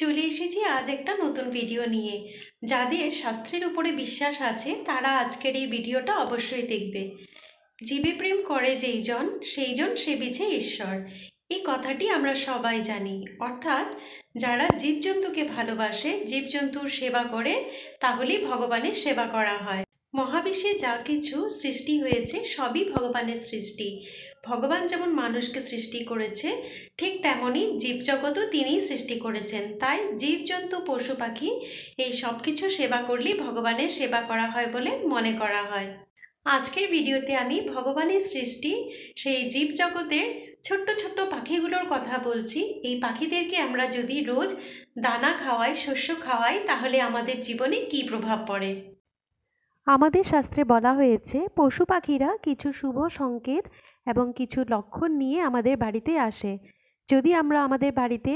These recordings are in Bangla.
চলে এসেছি আজ একটা নতুন ভিডিও নিয়ে। যাদের শাস্ত্রের উপরে বিশ্বাস আছে তারা আজকের এই ভিডিওটা অবশ্যই দেখবে। জীবে প্রেম করে যেইজন সেইজন সেবিছে ঈশ্বর, এই কথাটি আমরা সবাই জানি। অর্থাৎ যারা জীবজন্তুকে ভালোবাসে, জীবজন্তুর সেবা করে, তাহলেই ভগবানের সেবা করা হয়। মহাবিশ্বে যা কিছু সৃষ্টি হয়েছে সবই ভগবানের সৃষ্টি। ভগবান যেমন মানুষকে সৃষ্টি করেছে, ঠিক তেমনই জীবজগতও তিনিই সৃষ্টি করেছেন। তাই জীবজন্তু পশু পাখি এই সব কিছু সেবা করলেই ভগবানের সেবা করা হয় বলে মনে করা হয়। আজকের ভিডিওতে আমি ভগবানের সৃষ্টি সেই জীবজগতের ছোট্ট ছোট্ট পাখিগুলোর কথা বলছি। এই পাখিদেরকে আমরা যদি রোজ দানা খাওয়াই, শস্য খাওয়াই, তাহলে আমাদের জীবনে কী প্রভাব পড়ে। আমাদের শাস্ত্রে বলা হয়েছে পশু পাখিরা কিছু শুভ সংকেত এবং কিছু লক্ষণ নিয়ে আমাদের বাড়িতে আসে। যদি আমরা আমাদের বাড়িতে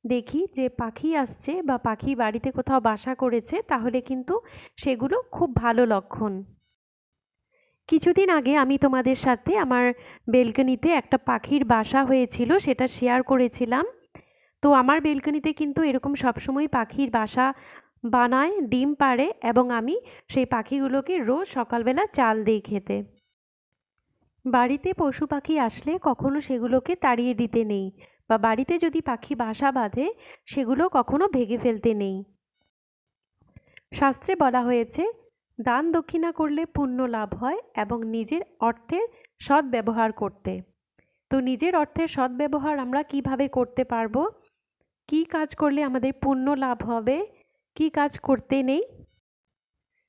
দেখি যে পাখি আসছে বা পাখি বাড়িতে কোথাও বাসা করেছে, তাহলে কিন্তু সেগুলো খুব ভালো লক্ষণ। কিছুদিন আগে আমি তোমাদের সাথে আমার বেলকনিতে একটা পাখির বাসা হয়েছিল, সেটা শেয়ার করেছিলাম। তো আমার বেলকনিতে কিন্তু এরকম সবসময় পাখির বাসা বানায়, ডিম পাড়ে, এবং আমি সেই পাখিগুলোকে রোজ সকালবেলা চাল দিই খেতে। বাড়িতে পশু পাখি আসলে কখনো সেগুলোকে তাড়িয়ে দিতে নেই, বা বাড়িতে যদি পাখি বাসা বাঁধে সেগুলো কখনো ভেঙে ফেলতে নেই। শাস্ত্রে বলা হয়েছে দান দক্ষিণা করলে পুণ্য লাভ হয় এবং নিজের অর্থের সদ্ব্যবহার করতে। তো নিজের অর্থের সদ্ব্যবহার আমরা কিভাবে করতে পারবো, কি কাজ করলে আমাদের পুণ্য লাভ হবে, কি কাজ করতে নেই।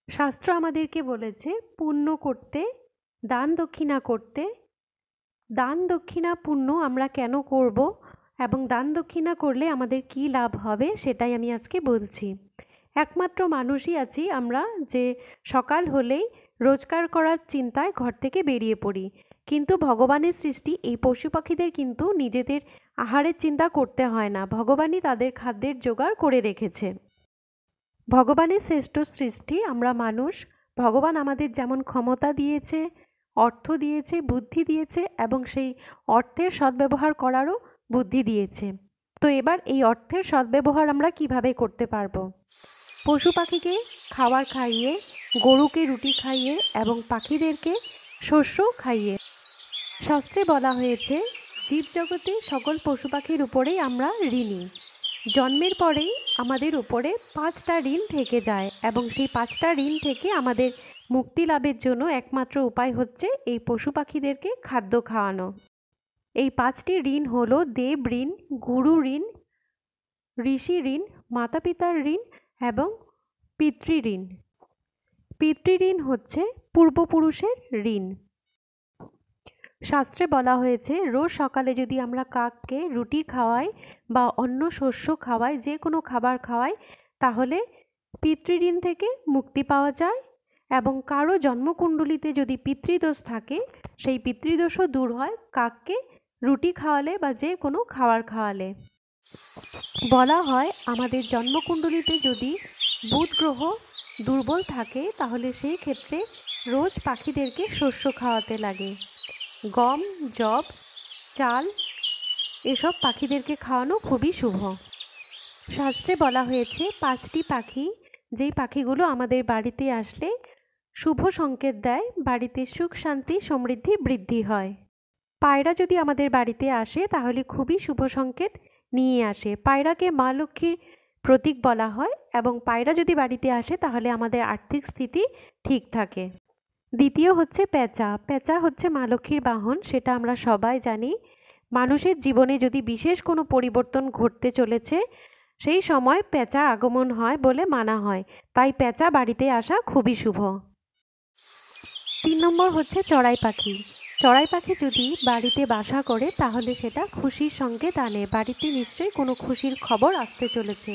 শাস্ত্র আমাদেরকে বলেছে পুণ্য করতে, দান দক্ষিণা করতে। দান দক্ষিণা পুণ্য আমরা কেন করব এবং দান দক্ষিণা করলে আমাদের কি লাভ হবে সেটাই আমি আজকে বলছি। একমাত্র মানুষই আছি আমরা যে সকাল হলেই রোজগার করার চিন্তায় ঘর থেকে বেরিয়ে পড়ি, কিন্তু ভগবানের সৃষ্টি এই পশু পাখিদের কিন্তু নিজেদের আহারের চিন্তা করতে হয় না, ভগবানই তাদের খাদ্যের জোগাড় করে রেখেছে। ভগবানের শ্রেষ্ঠ সৃষ্টি আমরা মানুষ। ভগবান আমাদের যেমন ক্ষমতা দিয়েছে, অর্থ দিয়েছে, বুদ্ধি দিয়েছে, এবং সেই অর্থের সদ্ব্যবহার করারও বুদ্ধি দিয়েছে। তো এবার এই অর্থের সদ্ব্যবহার আমরা কিভাবে করতে পারবো? পশু পাখিকে খাবার খাইয়ে, গরুকে রুটি খাইয়ে এবং পাখিদেরকে শস্য খাইয়ে। শাস্ত্রে বলা হয়েছে জীবজগতে সকল পশু পাখির উপরেই আমরা ঋণী। জন্মের পরেই আমাদের উপরে 5টা ঋণ থেকে যায়, এবং সেই 5টা ঋণ থেকে আমাদের মুক্তি লাভের জন্য একমাত্র উপায় হচ্ছে এই পশু পাখিদেরকে খাদ্য খাওয়ানো। এই 5টি ঋণ হলো দেব ঋণ, গুরু ঋণ, ঋষি ঋণ, মাতা পিতার ঋণ এবং পিতৃ ঋণ। পিতৃ ঋণ হচ্ছে পূর্বপুরুষের ঋণ। শাস্ত্রে বলা হয়েছে রোজ সকালে যদি আমরা কাককে রুটি খাওয়াই বা অন্য শস্য খাওয়াই, যে কোনো খাবার খাওয়াই, তাহলে পিতৃঋণ থেকে মুক্তি পাওয়া যায়। এবং কারো জন্মকুণ্ডলিতে যদি পিতৃদোষ থাকে সেই পিতৃদোষও দূর হয় কাককে রুটি খাওয়ালে বা যে কোনো খাবার খাওয়ালে। বলা হয় আমাদের জন্মকুণ্ডলিতে যদি বুধ গ্রহ দুর্বল থাকে তাহলে সেই ক্ষেত্রে রোজ পাখিদেরকে শস্য খাওয়াতে লাগে। গম, যব, চাল এসব পাখিদেরকে খাওয়ানো খুবই শুভ। শাস্ত্রে বলা হয়েছে 5টি পাখি, যেই পাখিগুলো আমাদের বাড়িতে আসলে শুভ সংকেত দেয়, বাড়িতে সুখ শান্তি সমৃদ্ধি বৃদ্ধি হয়। পায়রা যদি আমাদের বাড়িতে আসে তাহলে খুবই শুভ সংকেত নিয়ে আসে। পায়রাকে মা লক্ষ্মীর প্রতীক বলা হয়, এবং পায়রা যদি বাড়িতে আসে তাহলে আমাদের আর্থিক স্থিতি ঠিক থাকে। দ্বিতীয় হচ্ছে পেঁচা। পেঁচা হচ্ছে মা লক্ষ্মীর বাহন, সেটা আমরা সবাই জানি। মানুষের জীবনে যদি বিশেষ কোনো পরিবর্তন ঘটতে চলেছে সেই সময় পেঁচা আগমন হয় বলে মানা হয়, তাই পেঁচা বাড়িতে আসা খুবই শুভ। 3 নম্বর হচ্ছে চড়াই পাখি। চড়াই পাখি যদি বাড়িতে বাসা করে তাহলে সেটা খুশির সংকেত আনে, বাড়িতে নিশ্চয়ই কোনো খুশির খবর আসতে চলেছে।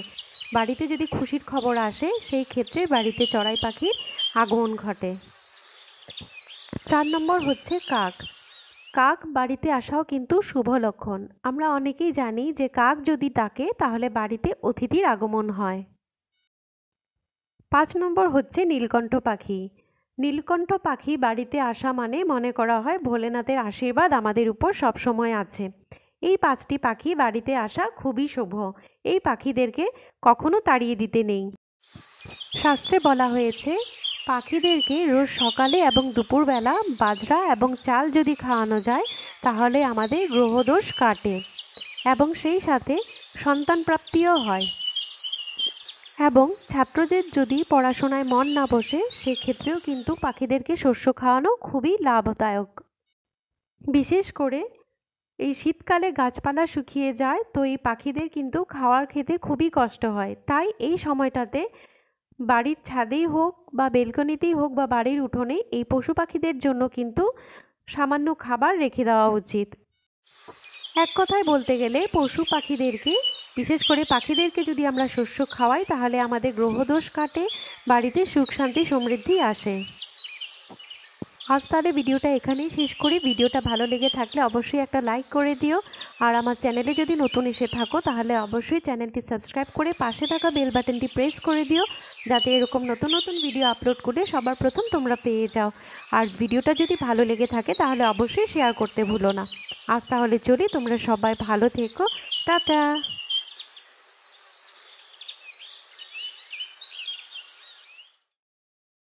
বাড়িতে যদি খুশির খবর আসে সেই ক্ষেত্রে বাড়িতে চড়াই পাখির আগমন ঘটে। 4 নম্বর হচ্ছে কাক। কাক বাড়িতে আসাও কিন্তু শুভ লক্ষণ। আমরা অনেকেই জানি যে কাক যদি ডাকে তাহলে বাড়িতে অতিথির আগমন হয়। 5 নম্বর হচ্ছে নীলকণ্ঠ পাখি। নীলকণ্ঠ পাখি বাড়িতে আসা মানে মনে করা হয় ভোলেনাথের আশীর্বাদ আমাদের উপর সবসময় আছে। এই 5টি পাখি বাড়িতে আসা খুবই শুভ। এই পাখিদেরকে কখনো তাড়িয়ে দিতে নেই। শাস্ত্রে বলা হয়েছে পাখিদেরকে রোজ সকালে এবং দুপুরবেলা বাজরা এবং চাল যদি খাওয়ানো যায় তাহলে আমাদের গ্রহদোষ কাটে এবং সেই সাথে সন্তান প্রাপ্তিও হয়। এবং ছাত্রদের যদি পড়াশোনায় মন না বসে সেক্ষেত্রেও কিন্তু পাখিদেরকে শস্য খাওয়ানো খুবই লাভদায়ক। বিশেষ করে এই শীতকালে গাছপালা শুকিয়ে যায়, তো এই পাখিদের কিন্তু খাওয়ার খেতে খুবই কষ্ট হয়। তাই এই সময়টাতে বাড়ির ছাদেই হোক বা বেলকনিতেই হোক বা বাড়ির উঠোনে এই পশু পাখিদের জন্য কিন্তু সামান্য খাবার রেখে দেওয়া উচিত। এক কথায় বলতে গেলে পশু পাখিদেরকে, বিশেষ করে পাখিদেরকে যদি আমরা শস্য খাওয়াই তাহলে আমাদের গ্রহদোষ কাটে, বাড়িতে সুখ শান্তি সমৃদ্ধি আসে। আজ তাহলে ভিডিওটা এখানেই শেষ করি। ভিডিওটা ভালো লেগে থাকলে অবশ্যই একটা লাইক করে দিও, আর আমার চ্যানেলে যদি নতুন এসে থাকো তাহলে অবশ্যই চ্যানেলটি সাবস্ক্রাইব করে পাশে থাকা বেল বাটনটি প্রেস করে দিও, যাতে এরকম নতুন নতুন ভিডিও আপলোড করে সবার প্রথম তোমরা পেয়ে যাও। আর ভিডিওটা যদি ভালো লেগে থাকে তাহলে অবশ্যই শেয়ার করতে ভুলো না। আজ তাহলে চলি, তোমরা সবাই ভালো থেকো, টাটা।